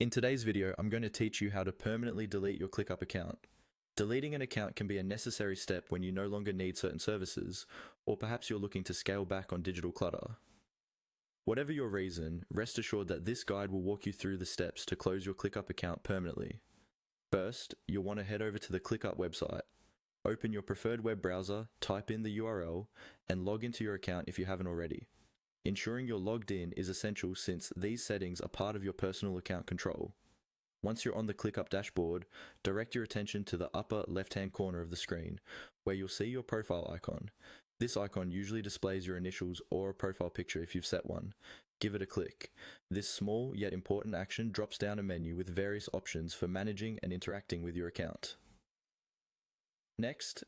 In today's video, I'm going to teach you how to permanently delete your ClickUp account. Deleting an account can be a necessary step when you no longer need certain services, or perhaps you're looking to scale back on digital clutter. Whatever your reason, rest assured that this guide will walk you through the steps to close your ClickUp account permanently. First, you'll want to head over to the ClickUp website. Open your preferred web browser, type in the URL, and log into your account if you haven't already. Ensuring you're logged in is essential since these settings are part of your personal account control. Once you're on the ClickUp dashboard, direct your attention to the upper left-hand corner of the screen, where you'll see your profile icon. This icon usually displays your initials or a profile picture if you've set one. Give it a click. This small yet important action drops down a menu with various options for managing and interacting with your account. Next,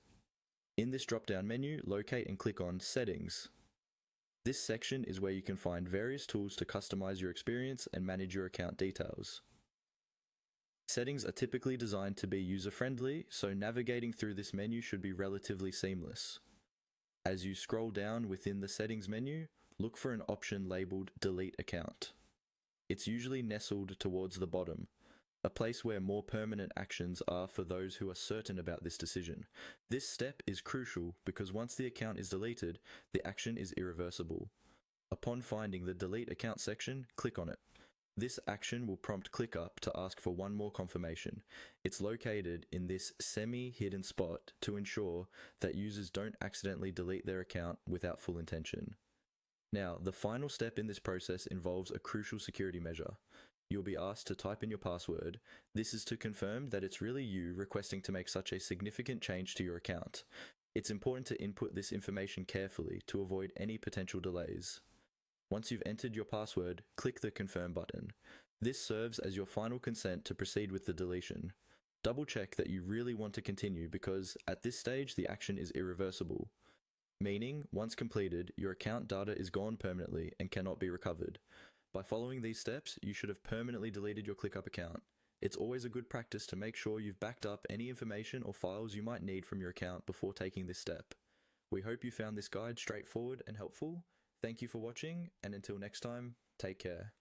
in this drop-down menu, locate and click on Settings. This section is where you can find various tools to customize your experience and manage your account details. Settings are typically designed to be user-friendly, so navigating through this menu should be relatively seamless. As you scroll down within the Settings menu, look for an option labeled Delete Account. It's usually nestled towards the bottom, a place where more permanent actions are for those who are certain about this decision. This step is crucial because once the account is deleted, the action is irreversible. Upon finding the Delete Account section, click on it. This action will prompt ClickUp to ask for one more confirmation. It's located in this semi-hidden spot to ensure that users don't accidentally delete their account without full intention. Now, the final step in this process involves a crucial security measure. You'll be asked to type in your password. This is to confirm that it's really you requesting to make such a significant change to your account. It's important to input this information carefully to avoid any potential delays. Once you've entered your password, click the Confirm button. This serves as your final consent to proceed with the deletion. Double check that you really want to continue because at this stage the action is irreversible. Meaning, once completed, your account data is gone permanently and cannot be recovered. By following these steps, you should have permanently deleted your ClickUp account. It's always a good practice to make sure you've backed up any information or files you might need from your account before taking this step. We hope you found this guide straightforward and helpful. Thank you for watching, and until next time, take care.